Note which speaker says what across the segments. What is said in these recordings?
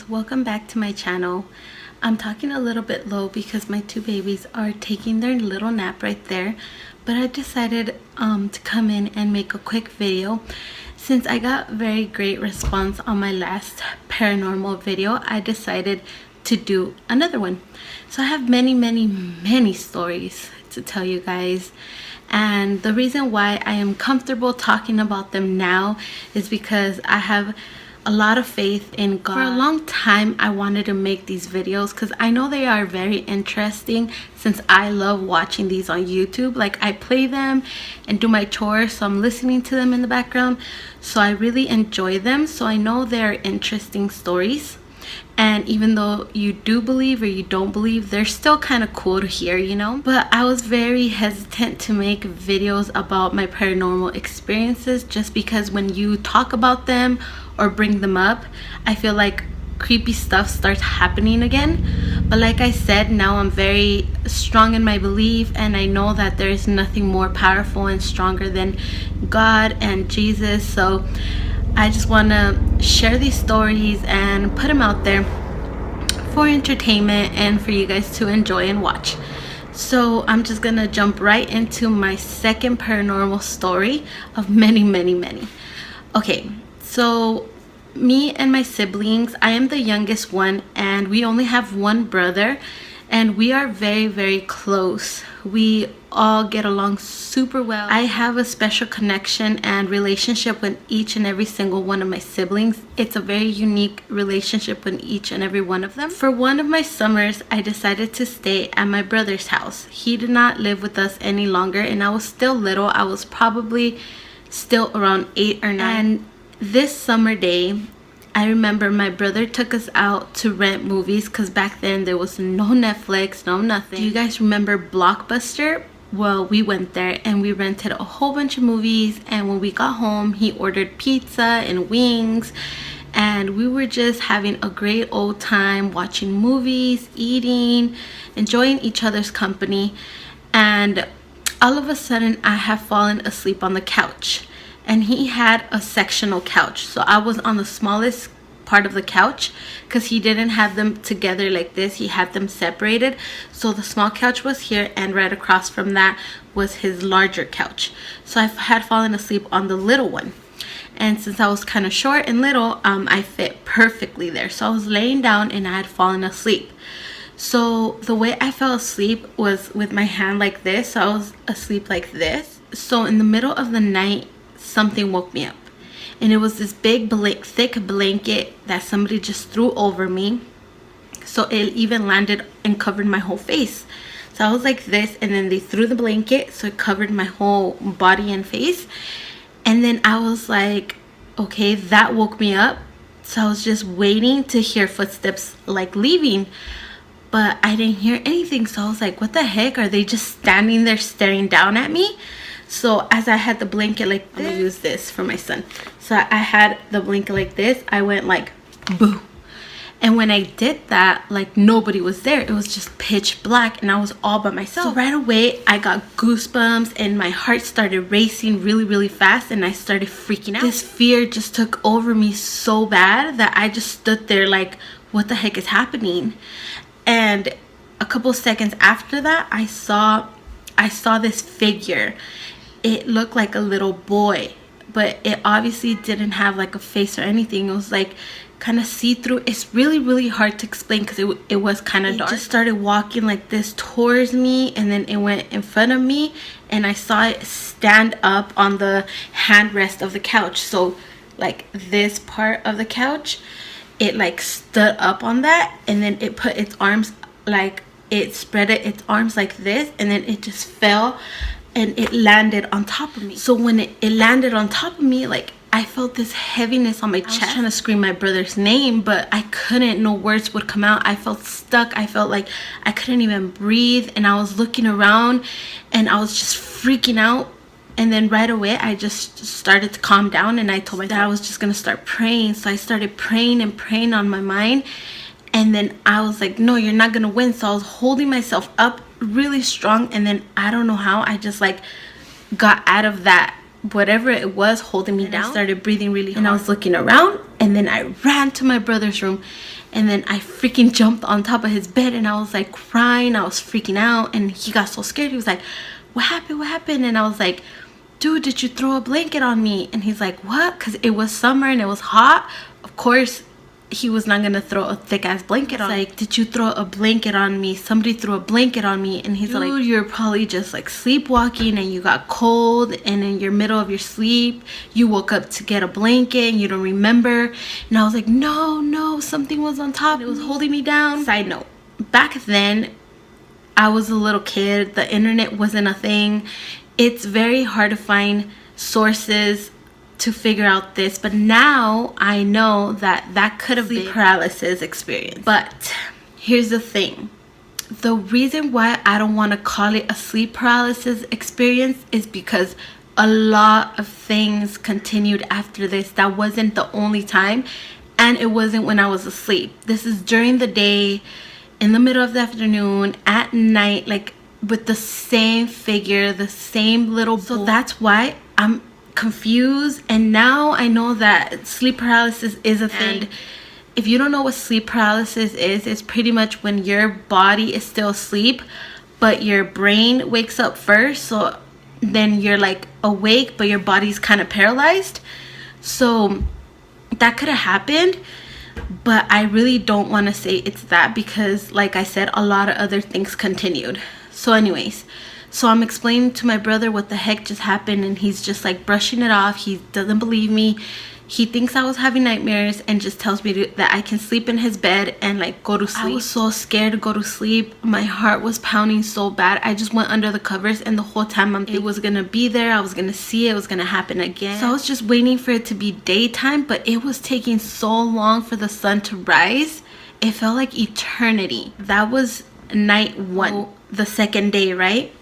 Speaker 1: loves, welcome back to my channel. I'm talking a little bit low because my two babies are taking their little nap right there, but I decided to come in and make a quick video. Since I got very great response on my last paranormal video, I decided to do another one. So I have many stories to tell you guys, and the reason why I am comfortable talking about them now is because I have a lot of faith in God. For a long time I wanted to make these videos because I know they are very interesting, since I love watching these on YouTube. Like, I play them and do my chores, so I'm listening to them in the background, so I really enjoy them. So I know they're interesting stories, and even though you do believe or you don't believe, they're still kind of cool to hear, you know. But I was very hesitant to make videos about my paranormal experiences, just because when you talk about them or bring them up, I feel like creepy stuff starts happening again. But like I said, now I'm very strong in my belief, and I know that there is nothing more powerful and stronger than God and Jesus. So I just want to share these stories and put them out there for entertainment and for you guys to enjoy and watch. So I'm just gonna jump right into my second paranormal story of many. Okay, so me and my siblings, I am the youngest one, and we only have one brother, and we are very close. We all get along super well. I have a special connection and relationship with each and every single one of my siblings. It's a very unique relationship with each and every one of them. For one of my summers, I decided to stay at my brother's house. He did not live with us any longer, and I was still little. I was probably still around 8 or 9. And this summer day, I remember my brother took us out to rent movies, because back then there was no Netflix, no nothing. Do you guys remember Blockbuster? Well, we went there and we rented a whole bunch of movies, and when we got home, he ordered pizza and wings, and we were just having a great old time watching movies, eating, enjoying each other's company. And all of a sudden, I have fallen asleep on the couch. And he had a sectional couch, so I was on the smallest part of the couch, because he didn't have them together like this. He had them separated, so the small couch was here, and right across from that was his larger couch. So I had fallen asleep on the little one, and since I was kind of short and little, I fit perfectly there. So I was laying down and I had fallen asleep. So the way I fell asleep was with my hand like this, so I was asleep like this. So in the middle of the night, something woke me up, and it was this big thick blanket that somebody just threw over me. So it even landed and covered my whole face. So I was like this, and then they threw the blanket, so it covered my whole body and face. And then I was like, okay, that woke me up. So I was just waiting to hear footsteps like leaving, but I didn't hear anything. So I was like, what the heck, are they just standing there staring down at me? So as I had the blanket like this, I'm gonna use this for my son. So I had the blanket like this, I went like boo. And when I did that, like, nobody was there. It was just pitch black, and I was all by myself. So right away, I got goosebumps, and my heart started racing really fast, and I started freaking out. This fear just took over me so bad that I just stood there like, what the heck is happening? And a couple seconds after that, I saw this figure. It looked like a little boy, but it obviously didn't have like a face or anything. It was like kind of see-through. It's really hard to explain because it was kind of dark. It just started walking like this towards me, and then it went in front of me, and I saw it stand up on the handrest of the couch. So like this part of the couch, it like stood up on that, and then it put its arms, like it spread its arms like this, and then it just fell and it landed on top of me. So when it landed on top of me, like, I felt this heaviness on my chest. I was trying to scream my brother's name, but I couldn't. No words would come out. I felt stuck. I felt like I couldn't even breathe, and I was looking around, and I was just freaking out. And then right away, I just started to calm down, and I told my dad I was just gonna start praying. So I started praying on my mind, and then I was like, no, you're not gonna win. So I was holding myself up really strong, and then I don't know how, I just like got out of that whatever it was holding me down. I started breathing really hard, and I was looking around, and then I ran to my brother's room, And then I freaking jumped on top of his bed and I was like crying. I was freaking out and he got so scared. He was like, what happened? What happened? And I was like, dude, did you throw a blanket on me? And he's like, what? Because it was summer and it was hot. Of course, he was not going to throw a thick ass blanket on me. Like, did you throw a blanket on me? Somebody threw a blanket on me. And he's like, you're probably just like sleepwalking and you got cold and in your middle of your sleep, you woke up to get a blanket and you don't remember. And I was like, no, something was on top. It was holding me down. Side note, back then, I was a little kid. The internet wasn't a thing. It's very hard to find sources to figure out this, but now I know that could have been paralysis experience. But here's the thing, the reason why I don't want to call it a sleep paralysis experience is because a lot of things continued after this. That wasn't the only time, and it wasn't when I was asleep. This is during the day, in the middle of the afternoon, at night, like with the same figure, the same little boy. So that's why I'm confused, and now I know that sleep paralysis is a thing. And if you don't know what sleep paralysis is, it's pretty much when your body is still asleep but your brain wakes up first, so then you're like awake but your body's kind of paralyzed. So that could have happened, but I really don't want to say it's that because, like I said, a lot of other things continued. So anyways, so I'm explaining to my brother what the heck just happened, and he's just like brushing it off. He doesn't believe me. He thinks I was having nightmares and just tells me that I can sleep in his bed and like go to sleep. I was so scared to go to sleep. My heart was pounding so bad. I just went under the covers, and the whole time it was gonna be there. I was gonna see it. It was gonna happen again. So I was just waiting for it to be daytime, but it was taking so long for the sun to rise. It felt like eternity. That was night one, the second day, right?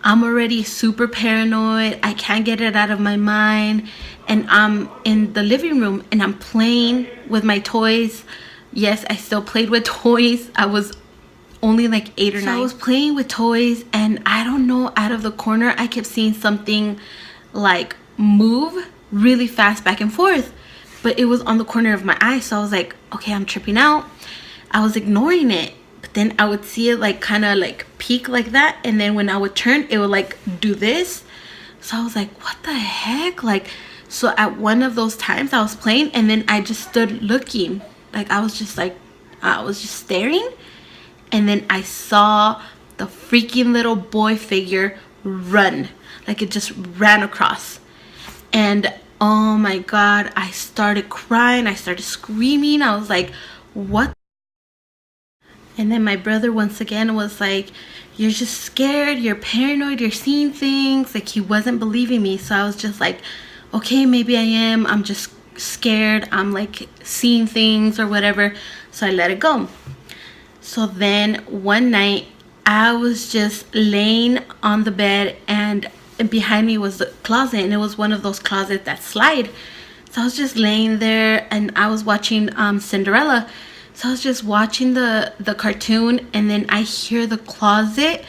Speaker 1: I'm already super paranoid. I can't get it out of my mind. And I'm in the living room and I'm playing with my toys. Yes, I still played with toys. I was only like 8 or 9. So I was playing with toys, and I don't know, out of the corner, I kept seeing something like move really fast back and forth. But it was on the corner of my eye. So I was like, okay, I'm tripping out. I was ignoring it. Then I would see it like kind of like peek like that, and then when I would turn, it would like do this. So I was like, what the heck? Like, so at one of those times I was playing, and then I just stood looking. Like I was just staring, and then I saw the freaking little boy figure run. Like it just ran across, and oh my god, I started crying. I started screaming. I was like, what? And then my brother once again was like, you're just scared, you're paranoid, you're seeing things. Like he wasn't believing me. So I was just like, okay, maybe I am. I'm just scared. I'm like seeing things or whatever. So I let it go. So then one night I was just laying on the bed, and behind me was the closet, and it was one of those closets that slide. So I was just laying there, and I was watching Cinderella. So I was just watching the cartoon, and then I hear the closet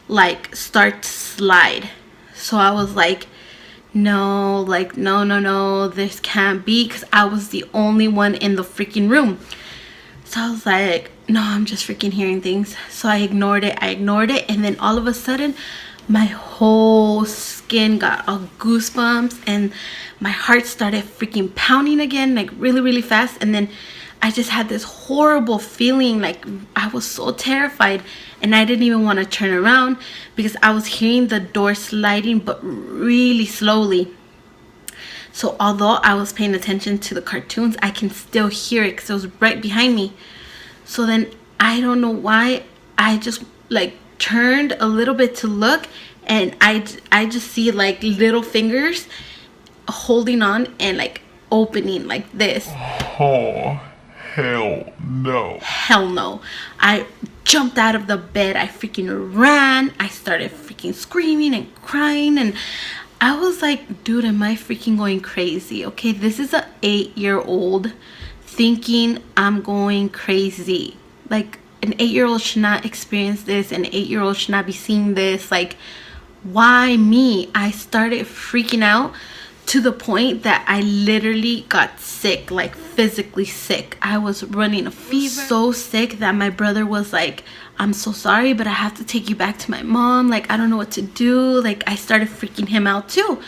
Speaker 1: like start to slide. So I was like, no, this can't be, because I was the only one in the freaking room. So I was like, no, I'm just freaking hearing things. So I ignored it, and then all of a sudden my whole skin got all goosebumps, and my heart started freaking pounding again, like really, really fast. And then I just had this horrible feeling, like I was so terrified, and I didn't even want to turn around because I was hearing the door sliding, but really slowly. So although I was paying attention to the cartoons, I can still hear it because it was right behind me. So then I don't know why, I just like turned a little bit to look, and I just see like little fingers holding on and like opening like this.
Speaker 2: Oh, hell no.
Speaker 1: Hell no. I jumped out of the bed. I freaking ran. I started freaking screaming and crying, and I was like, dude, am I freaking going crazy? Okay, this is a 8-year-old thinking I'm going crazy. Like, an 8-year-old should not experience this. An 8-year-old should not be seeing this. Like, why me? I started freaking out to the point that I literally got sick, like physically sick. I was running a fever, so sick that my brother was like, I'm so sorry, but I have to take you back to my mom. Like, I don't know what to do. Like, I started freaking him out too.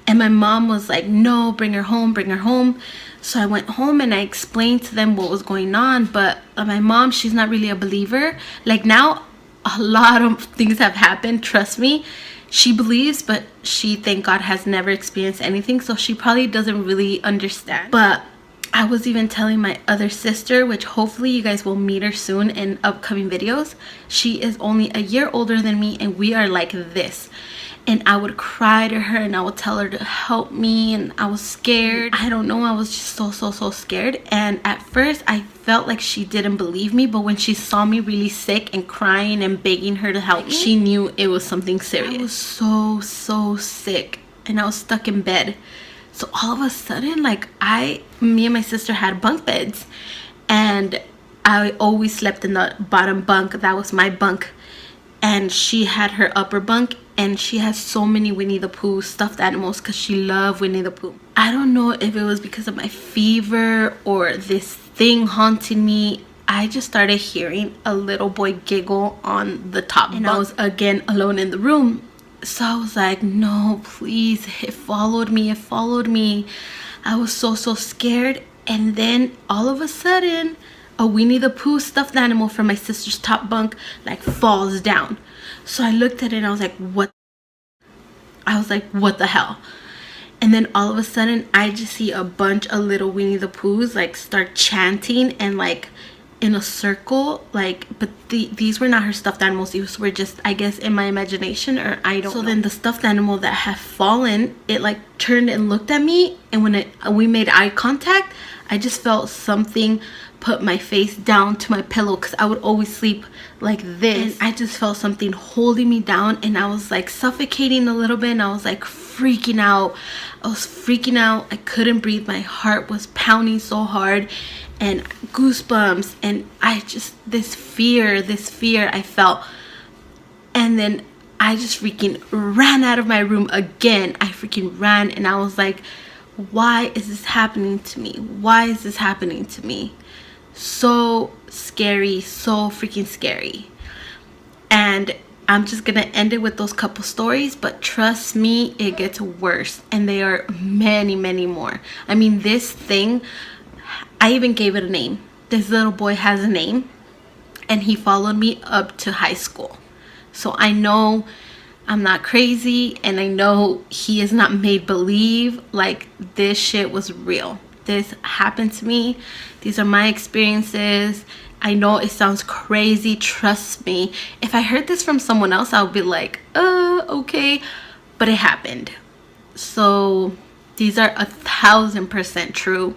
Speaker 1: And my mom was like, no, bring her home, bring her home. So I went home and I explained to them what was going on. But my mom, she's not really a believer. Like, now a lot of things have happened, trust me. She believes, but she, thank God, has never experienced anything, so she probably doesn't really understand. But I was even telling my other sister, which hopefully you guys will meet her soon in upcoming videos. She is only a year older than me, and we are like this. And I would cry to her and I would tell her to help me, and I was scared. I don't know, I was just so scared. And at first I felt like she didn't believe me, but when she saw me really sick and crying and begging her to help me, she knew it was something serious. I was so sick and I was stuck in bed. So all of a sudden, like, me and my sister had bunk beds, and I always slept in the bottom bunk. That was my bunk. And she had her upper bunk, and she has so many Winnie the Pooh stuffed animals because she loved Winnie the Pooh. I don't know if it was because of my fever or this thing haunting me. I just started hearing a little boy giggle on the top bunk. I was again alone in the room. So I was like, no, please. It followed me. I was so scared. And then all of a sudden, a Winnie the Pooh stuffed animal from my sister's top bunk like falls down. So I looked at it and I was like, what? What the hell? And then all of a sudden I just see a bunch of little Winnie the Poohs like start chanting and like in a circle, like, but these were not her stuffed animals. These were just, I guess, in my imagination, or I don't know. So then the stuffed animal that had fallen, it like turned and looked at me, and when we made eye contact, I just felt something put my face down to my pillow, because I would always sleep like this, and I just felt something holding me down, and I was like suffocating a little bit, and I was like freaking out. I couldn't breathe. My heart was pounding so hard, and goosebumps, and I just, this fear I felt. And then I just freaking ran out of my room again. I freaking ran, and I was like, why is this happening to me? So scary, so freaking scary. And I'm just gonna end it with those couple stories, but trust me, it gets worse, and there are many more. I mean, this thing, I even gave it a name. This little boy has a name, and he followed me up to high school. So I know I'm not crazy, and I know he is not made believe. Like, this shit was real. This happened to me. These are my experiences. I know it sounds crazy, trust me. If I heard this from someone else, I would be like, okay, but it happened. So these are 1000% true.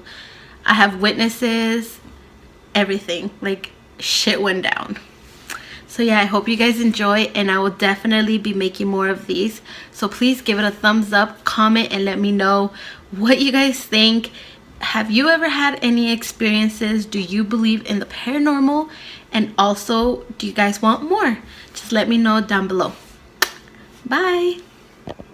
Speaker 1: I have witnesses, everything, like, shit went down. So yeah, I hope you guys enjoy, and I will definitely be making more of these. So please give it a thumbs up, comment, and let me know what you guys think. Have you ever had any experiences? Do you believe in the paranormal? And also, do you guys want more? Just let me know down below. Bye.